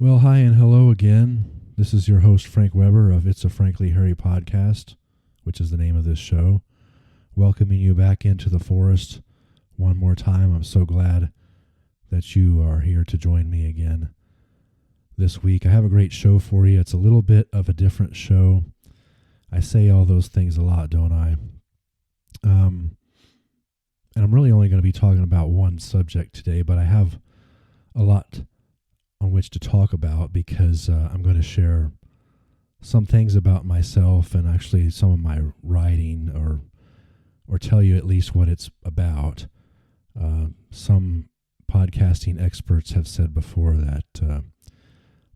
Well, hi and hello again. This is your host, Frank Weber of It's a Frankly Hairy Podcast, which is the name of this show. Welcoming you back into the forest one more time. I'm so glad that you are here to join me again this week. I have a great show for you. It's a little bit of a different show. I say all those things a lot, don't I? And I'm really only going to be talking about one subject today, but I have a lot on which to talk about because I'm going to share some things about myself and actually some of my writing or tell you at least what it's about. Some podcasting experts have said before that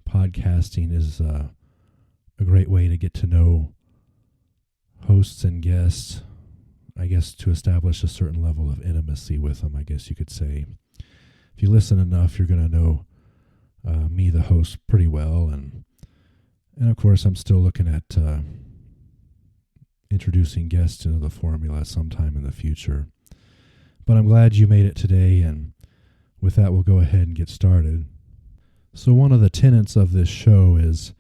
podcasting is a great way to get to know hosts and guests, I guess to establish a certain level of intimacy with them, I guess you could say. If you listen enough, you're going to know me, the host, pretty well, and of course I'm still looking at introducing guests into the formula sometime in the future. But I'm glad you made it today, and with that we'll go ahead and get started. So one of the tenets of this show is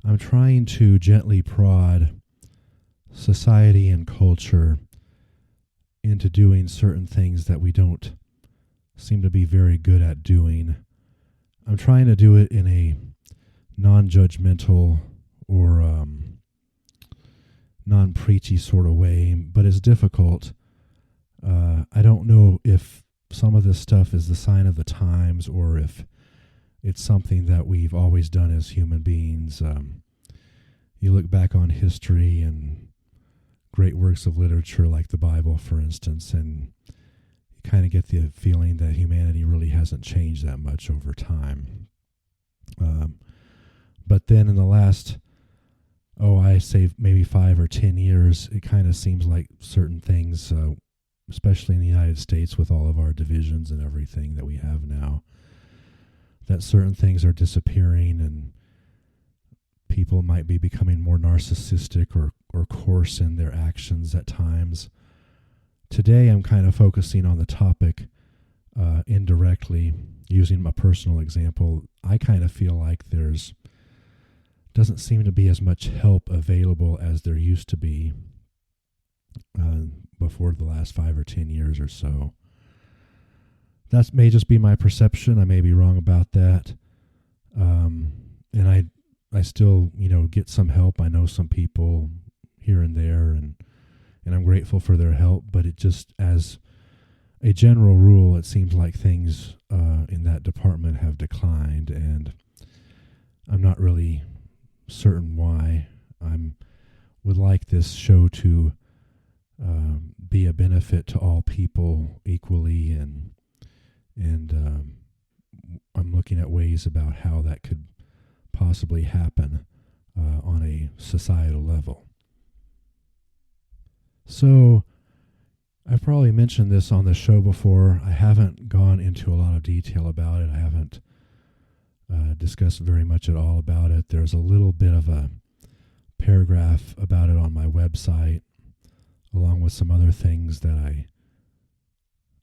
I'm trying to gently prod society and culture into doing certain things that we don't seem to be very good at doing. I'm trying to do it in a non-judgmental or non-preachy sort of way, but it's difficult. I don't know if some of this stuff is the sign of the times or if it's something that we've always done as human beings. You look back on history and great works of literature like the Bible, for instance, and you kind of get the feeling that humanity really hasn't changed that much over time. But then in the last, I say maybe 5 or 10 years, it kind of seems like certain things, especially in the United States with all of our divisions and everything that we have now, that certain things are disappearing and people might be becoming more narcissistic or coarse in their actions at times. Today I'm kind of focusing on the topic indirectly, using my personal example. I kind of feel like doesn't seem to be as much help available as there used to be before the last 5 or 10 years or so. That may just be my perception. I may be wrong about that. And I still, get some help. I know some people here and there, and I'm grateful for their help, but it just, as a general rule, it seems like things in that department have declined, and I'm not really certain why. I would like this show to be a benefit to all people equally, and I'm looking at ways about how that could possibly happen on a societal level. So I've probably mentioned this on the show before. I haven't gone into a lot of detail about it. I haven't discussed very much at all about it. There's a little bit of a paragraph about it on my website, along with some other things that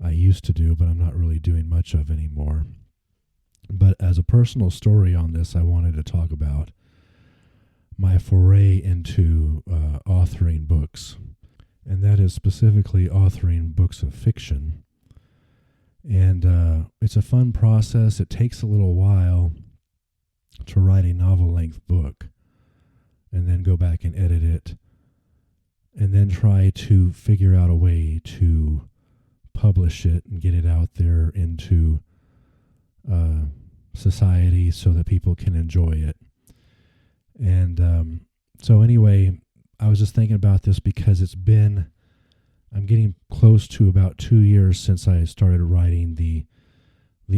I used to do, but I'm not really doing much of anymore. But as a personal story on this, I wanted to talk about my foray into authoring books. And that is specifically authoring books of fiction. And it's a fun process. It takes a little while to write a novel-length book and then go back and edit it and then try to figure out a way to publish it and get it out there into society so that people can enjoy it. And so anyway, I was just thinking about this because I'm getting close to about 2 years since I started writing the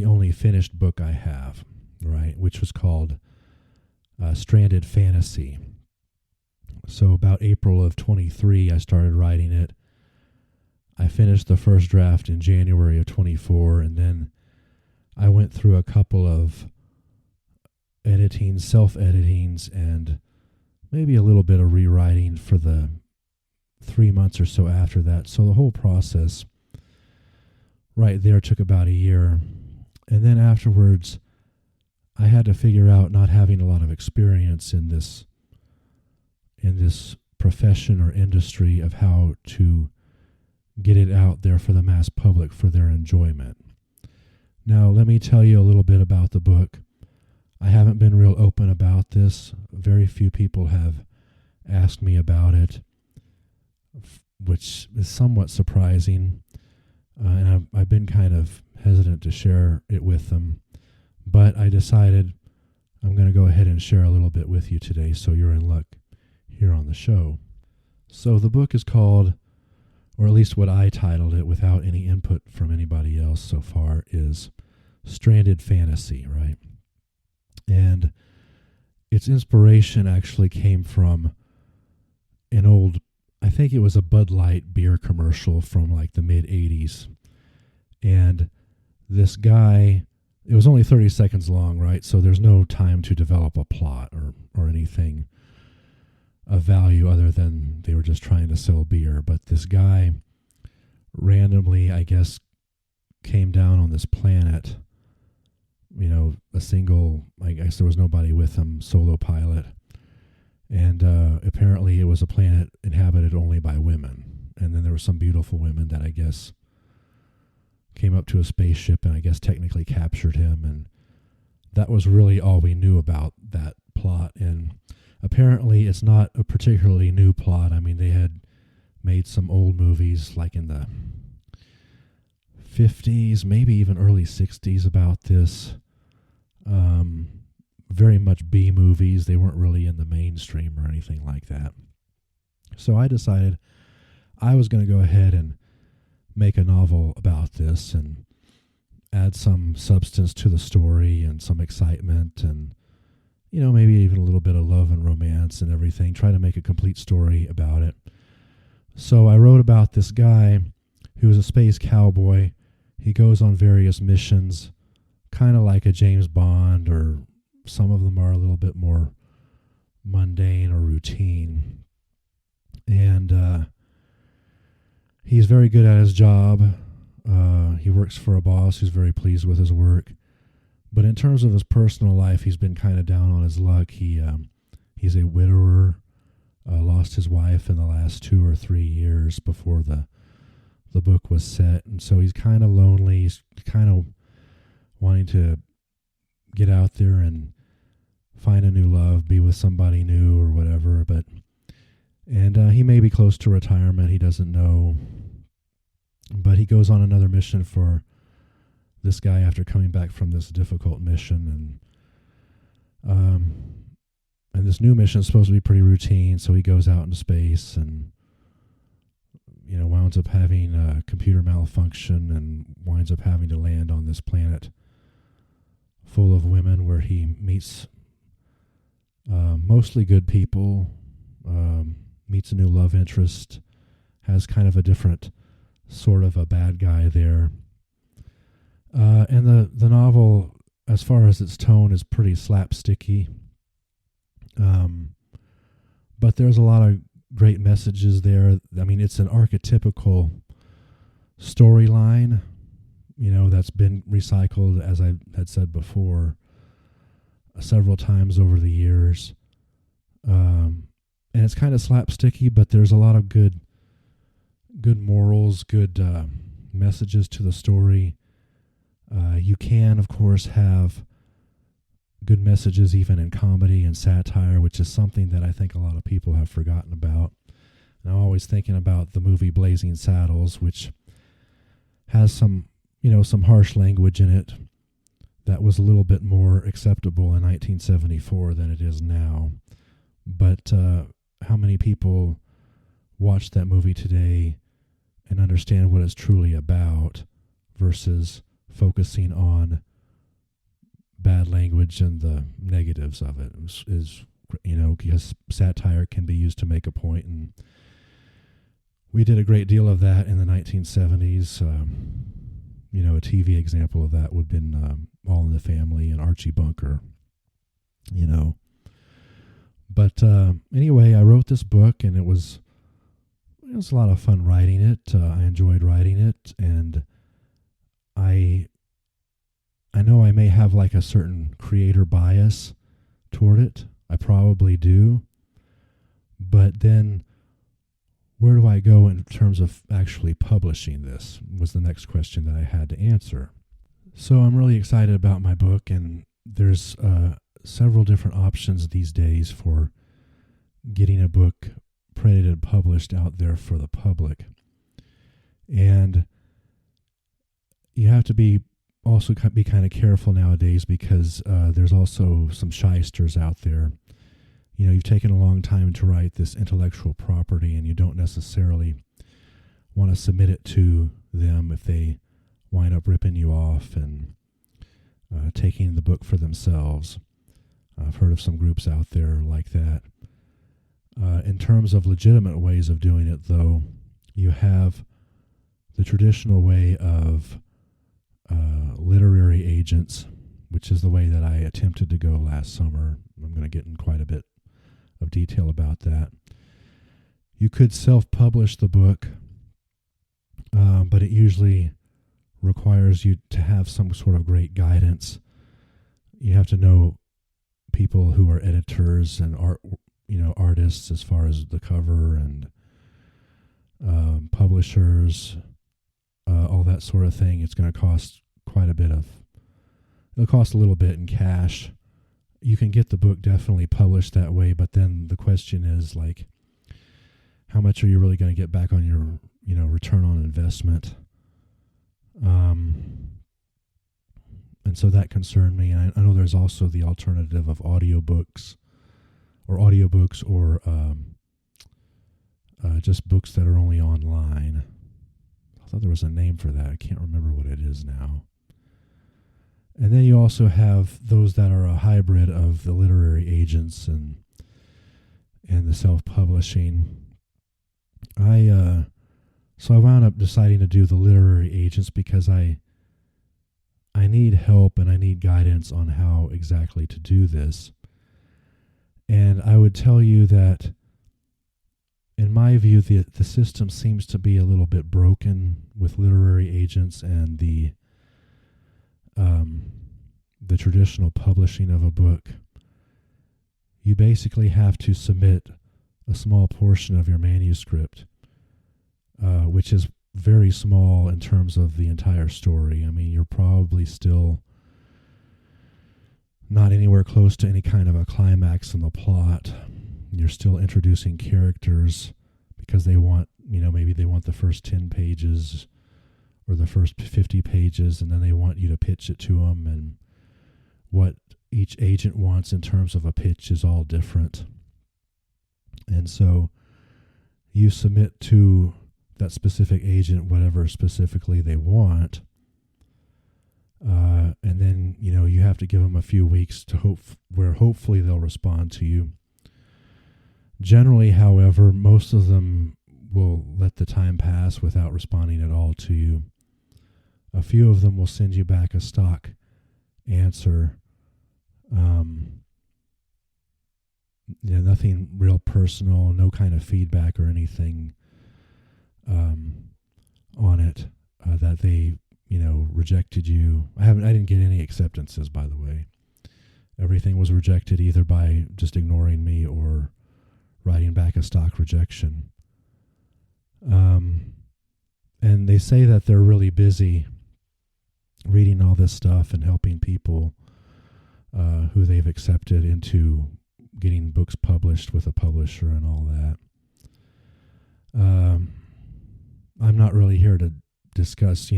only finished book I have, right, which was called Stranded Fantasy. So about April of 23, I started writing it. I finished the first draft in January of 24, and then I went through a couple of self-editings, and maybe a little bit of rewriting for the 3 months or so after that. So the whole process right there took about a year. And then afterwards, I had to figure out, not having a lot of experience in this profession or industry, of how to get it out there for the mass public for their enjoyment. Now, let me tell you a little bit about the book. I haven't been real open about this. Very few people have asked me about it, which is somewhat surprising. And I've been kind of hesitant to share it with them. But I decided I'm going to go ahead and share a little bit with you today, so you're in luck here on the show. So the book is called, or at least what I titled it without any input from anybody else so far, is Stranded Fantasy, right? And its inspiration actually came from an old, I think it was a Bud Light beer commercial from like the mid-'80s. And this guy, it was only 30 seconds long, right? So there's no time to develop a plot or anything of value other than they were just trying to sell beer. But this guy randomly, I guess, came down on this planet, a single, I guess there was nobody with him, solo pilot. And apparently it was a planet inhabited only by women. And then there were some beautiful women that I guess came up to a spaceship and I guess technically captured him. And that was really all we knew about that plot. And apparently it's not a particularly new plot. I mean, they had made some old movies like in the 50s, maybe even early 60s about this. Very much B movies. They weren't really in the mainstream or anything like that. So I decided I was going to go ahead and make a novel about this and add some substance to the story and some excitement and, maybe even a little bit of love and romance and everything. Try to make a complete story about it. So I wrote about this guy who was a space cowboy. He goes on various missions, kind of like a James Bond, or some of them are a little bit more mundane or routine. And he's very good at his job. He works for a boss who's very pleased with his work. But in terms of his personal life, he's been kind of down on his luck. He's a widower, lost his wife in the last 2 or 3 years before the book was set. And so he's kind of lonely. He's kind of wanting to get out there and find a new love, be with somebody new or whatever. And he may be close to retirement. He doesn't know. But he goes on another mission for this guy after coming back from this difficult mission. And this new mission is supposed to be pretty routine. So he goes out into space and, winds up having a computer malfunction and winds up having to land on this planet full of women where he meets mostly good people, meets a new love interest, has kind of a different sort of a bad guy there. And the novel, as far as its tone, is pretty slapsticky. But there's a lot of great messages there. I mean, it's an archetypical storyline, that's been recycled, as I had said before, several times over the years. And it's kind of slapsticky, but there's a lot of good morals, good messages to the story. You can, of course, have good messages even in comedy and satire, which is something that I think a lot of people have forgotten about. And I'm always thinking about the movie Blazing Saddles, which has some harsh language in it that was a little bit more acceptable in 1974 than it is now. But how many people watch that movie today and understand what it's truly about versus focusing on bad language and the negatives of it is because satire can be used to make a point, and we did a great deal of that in the 1970s. A TV example of that would have been All in the Family and Archie Bunker, But anyway, I wrote this book, and it was a lot of fun writing it. I enjoyed writing it, and I I know I may have like a certain creator bias toward it. I probably do. But then where do I go in terms of actually publishing this was the next question that I had to answer. So I'm really excited about my book, and there's several different options these days for getting a book printed and published out there for the public. And you have to be kind of careful nowadays because there's also some shysters out there. You know, you've taken a long time to write this intellectual property, and you don't necessarily want to submit it to them if they wind up ripping you off and taking the book for themselves. I've heard of some groups out there like that. In terms of legitimate ways of doing it, though, you have the traditional way of literary agents, which is the way that I attempted to go last summer. I'm going to get in quite a bit of detail about that. You could self-publish the book, but it usually requires you to have some sort of great guidance. You have to know people who are editors and artists as far as the cover and publishers, all that sort of thing. It's going to cost it'll cost a little bit in cash. You can get the book definitely published that way, but then the question is, like, how much are you really going to get back on your, return on investment? And so that concerned me. I know there's also the alternative of audiobooks or just books that are only online. I thought there was a name for that. I can't remember what it is now. And then you also have those that are a hybrid of the literary agents and the self-publishing. So I wound up deciding to do the literary agents because I need help and I need guidance on how exactly to do this. And I would tell you that, in my view, the system seems to be a little bit broken with literary agents and the traditional publishing of a book. You basically have to submit a small portion of your manuscript, which is very small in terms of the entire story. I mean, you're probably still not anywhere close to any kind of a climax in the plot. You're still introducing characters because they want, maybe they want the first 10 pages or the first 50 pages, and then they want you to pitch it to them, and what each agent wants in terms of a pitch is all different. And so you submit to that specific agent whatever specifically they want, and then, you have to give them a few weeks to hopefully they'll respond to you. Generally, however, most of them will let the time pass without responding at all to you. A few of them will send you back a stock answer. Nothing real personal, no kind of feedback or anything on it, that they, rejected you. I didn't get any acceptances, by the way. Everything was rejected either by just ignoring me or writing back a stock rejection. And they say that they're really busy reading all this stuff and helping people who they've accepted into getting books published with a publisher and all that. I'm not really here to discuss,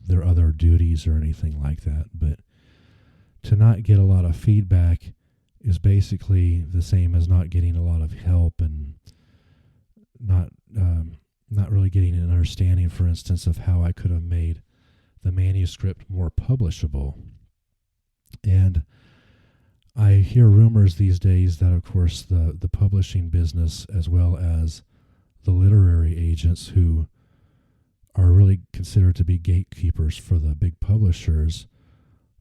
their other duties or anything like that, but to not get a lot of feedback is basically the same as not getting a lot of help and not really getting an understanding, for instance, of how I could have made the manuscript more publishable. And I hear rumors these days that, of course, the publishing business, as well as the literary agents who are really considered to be gatekeepers for the big publishers,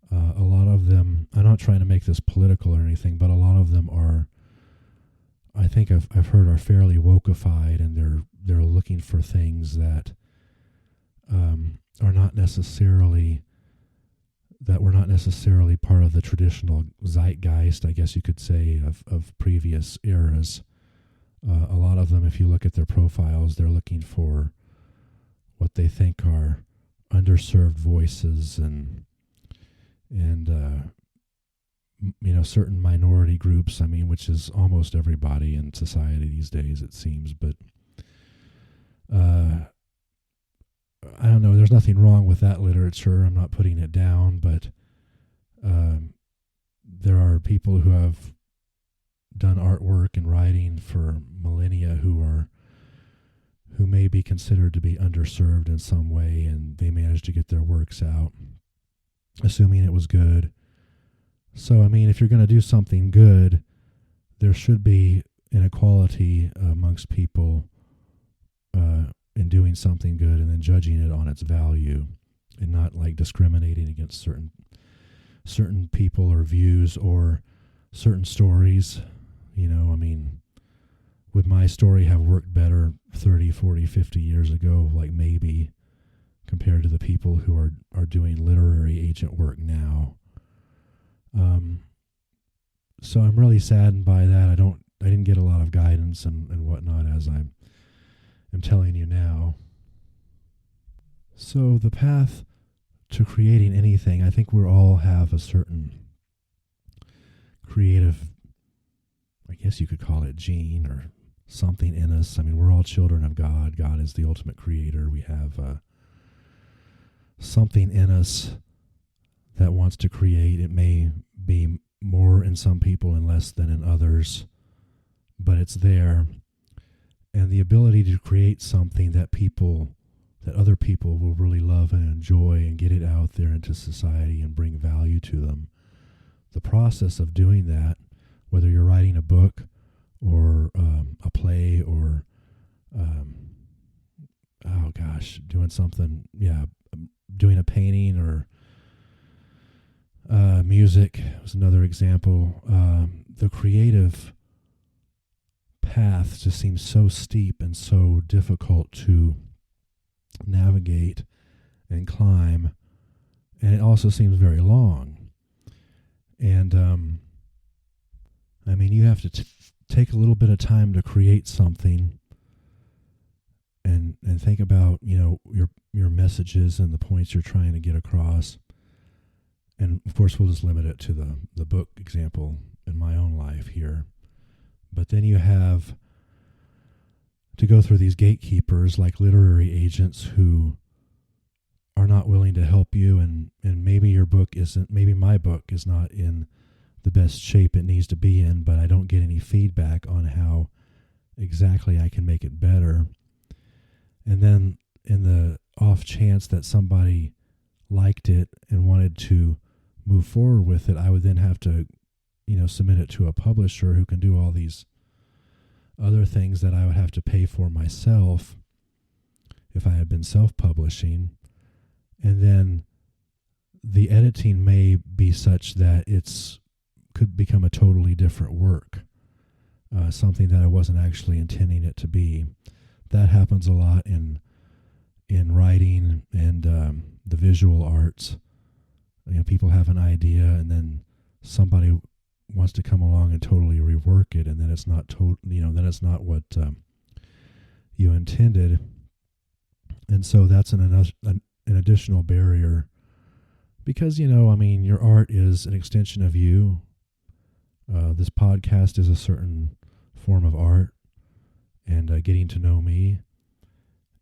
a lot of them, I'm not trying to make this political or anything, but a lot of them are, I think I've heard, are fairly wokeified, and they're looking for things that are not necessarily that were not necessarily part of the traditional zeitgeist, I guess you could say, of previous eras. A lot of them, if you look at their profiles, they're looking for what they think are underserved voices and certain minority groups. I mean, which is almost everybody in society these days, it seems. But I don't know. There's nothing wrong with that literature. I'm not putting it down, but there are people who have done artwork and writing for millennia who may be considered to be underserved in some way, and they managed to get their works out, assuming it was good. So, I mean, if you're going to do something good, there should be inequality amongst people in doing something good and then judging it on its value, and not like discriminating against certain people or views or certain stories. I mean, would my story have worked better 30, 40, 50 years ago? Like, maybe, compared to the people who are doing literary agent work now. So I'm really saddened by that. I didn't get a lot of guidance and whatnot, as I'm telling you now. So the path to creating anything, I think we all have a certain creative, I guess you could call it gene or something in us. I mean, we're all children of God. God is the ultimate creator. We have something in us that wants to create. It may be more in some people and less than in others, but it's there. And the ability to create something that other people will really love and enjoy and get it out there into society and bring value to them. The process of doing that, whether you're writing a book or a play or, doing something, doing a painting or music was another example. The creative path just seems so steep and so difficult to navigate and climb, and it also seems very long. And I mean, you have to take a little bit of time to create something, and think about your messages and the points you're trying to get across. And of course, we'll just limit it to the book example in my own life here. But then you have to go through these gatekeepers like literary agents who are not willing to help you, and maybe maybe my book is not in the best shape it needs to be in, but I don't get any feedback on how exactly I can make it better. And then in the off chance that somebody liked it and wanted to move forward with it, I would then have to, submit it to a publisher who can do all these other things that I would have to pay for myself if I had been self-publishing. And then the editing may be such that could become a totally different work, something that I wasn't actually intending it to be. That happens a lot in writing and the visual arts. People have an idea, and then somebody wants to come along and totally rework it, and then it's not then it's not what you intended. And so that's an additional barrier, because your art is an extension of you. This podcast is a certain form of art, and getting to know me.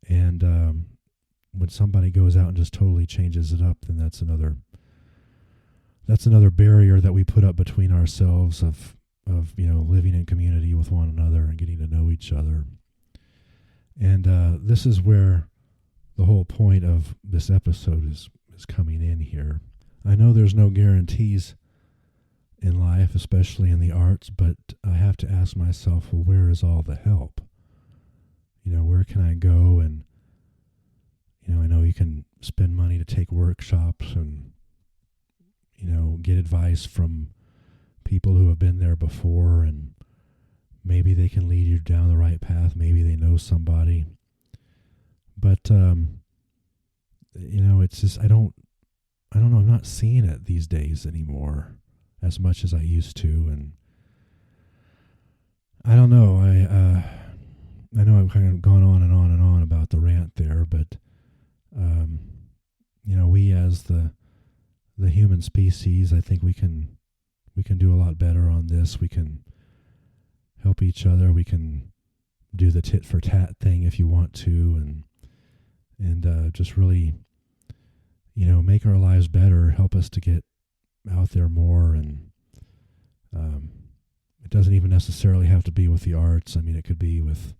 And when somebody goes out and just totally changes it up, then that's another barrier that we put up between ourselves of living in community with one another and getting to know each other. And this is where the whole point of this episode is coming in here. I know there's no guarantees in life, especially in the arts, but I have to ask myself, well, where is all the help? Where can I go? And I know you can spend money to take workshops and get advice from people who have been there before, and maybe they can lead you down the right path. Maybe they know somebody. But, it's just, I don't I don't know, I'm not seeing it these days anymore as much as I used to, and I don't know. I know I've kind of gone on and on and on about the rant there, but we as the human species, I think we can do a lot better on this. We can help each other. We can do the tit for tat thing if you want to, and just really, make our lives better. Help us to get out there more, and it doesn't even necessarily have to be with the arts. I mean, it could be with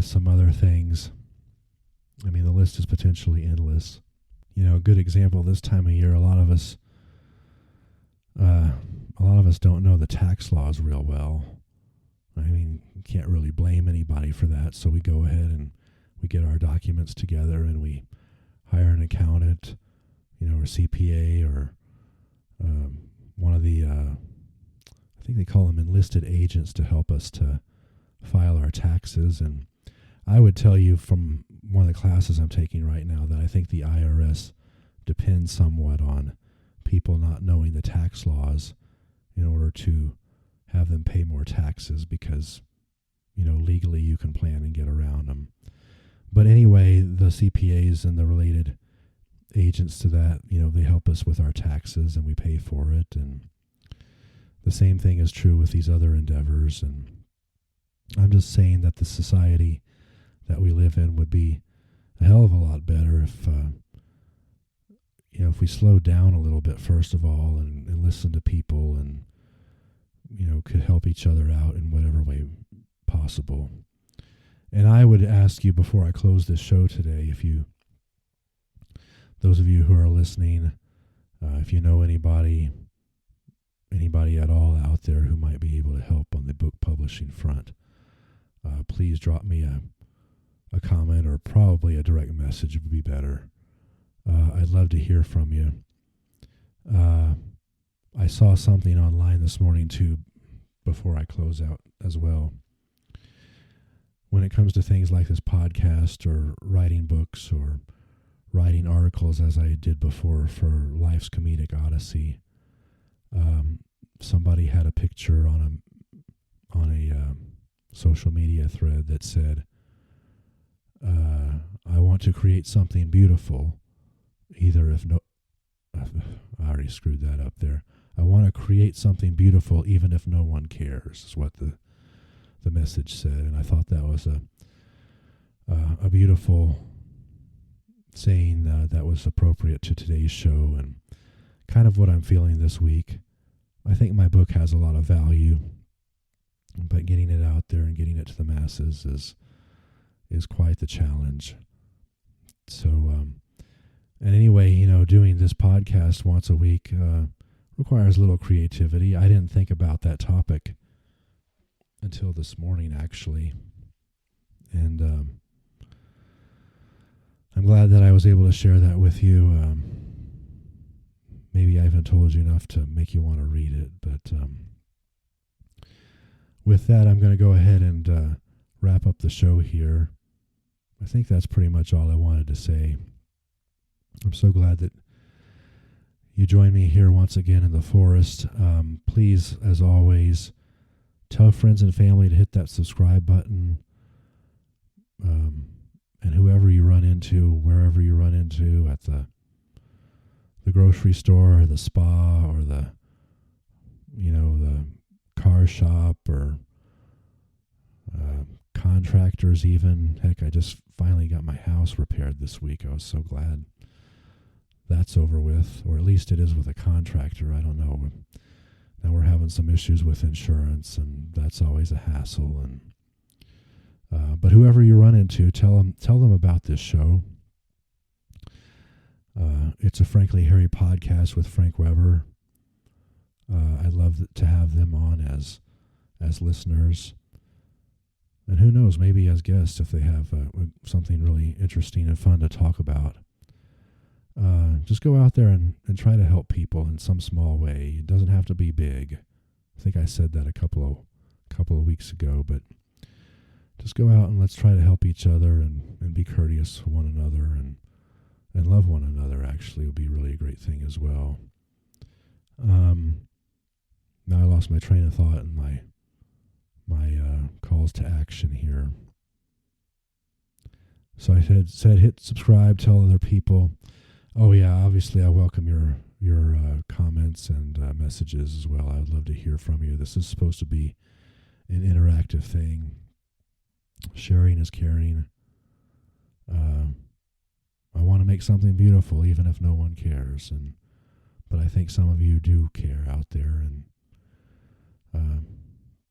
some other things. I mean, the list is potentially endless. A good example this time of year, a lot of us don't know the tax laws real well. I mean, you can't really blame anybody for that, so we go ahead and we get our documents together and we hire an accountant, or CPA, or one of the, I think they call them enlisted agents, to help us to file our taxes. And I would tell you from one of the classes I'm taking right now that I think the IRS depends somewhat on people not knowing the tax laws in order to have them pay more taxes, because, legally you can plan and get around them. But anyway, the CPAs and the related agents to that, they help us with our taxes and we pay for it. And the same thing is true with these other endeavors. And I'm just saying that the society that we live in would be a hell of a lot better if we slowed down a little bit, first of all, and listened to people, and could help each other out in whatever way possible. And I would ask you, before I close this show today, those of you who are listening, if you know anybody at all out there who might be able to help on the book publishing front, please drop me a comment, or probably a direct message would be better. I'd love to hear from you. I saw something online this morning too, before I close out as well. When it comes to things like this podcast, or writing books, or writing articles, as I did before for Life's Comedic Odyssey, somebody had a picture on a social media thread that said, I want to create something beautiful, I already screwed that up there. I want to create something beautiful even if no one cares, is what the message said. And I thought that was a beautiful saying that was appropriate to today's show, and kind of what I'm feeling this week. I think my book has a lot of value, but getting it out there and getting it to the masses is quite the challenge. So, and anyway, doing this podcast once a week requires a little creativity. I didn't think about that topic until this morning, actually. And I'm glad that I was able to share that with you. Maybe I haven't told you enough to make you want to read it, but with that, I'm going to go ahead and wrap up the show here. I think that's pretty much all I wanted to say. I'm so glad that you joined me here once again in the forest. Please, as always, tell friends and family to hit that subscribe button. And whoever you run into, wherever you run into, at the grocery store, or the spa, or the car shop, or contractors even. Heck, I just finally got my house repaired this week. I was so glad that's over with, or at least it is with a contractor. I don't know. Now we're having some issues with insurance, and that's always a hassle. And but whoever you run into, tell them about this show. It's a Frankly Harry podcast with Frank Weber. I'd love to have them on as listeners. And who knows, maybe as guests if they have something really interesting and fun to talk about. Just go out there and try to help people in some small way. It doesn't have to be big. I think I said that a couple of weeks ago, but just go out and let's try to help each other and be courteous to one another, and and love one another actually would be really a great thing as well. Now I lost my train of thought and my calls to action here. So I said hit subscribe, tell other people. Oh yeah, obviously I welcome your comments and messages as well. I would love to hear from you. This is supposed to be an interactive thing. Sharing is caring. I want to make something beautiful, even if no one cares. But I think some of you do care out there, and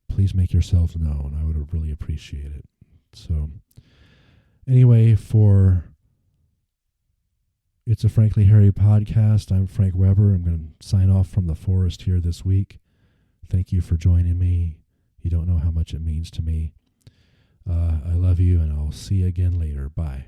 please make yourself known. I would really appreciate it. So, anyway, for It's a Frankly Hairy podcast, I'm Frank Weber. I'm going to sign off from the forest here this week. Thank you for joining me. You don't know how much it means to me. I love you, and I'll see you again later. Bye.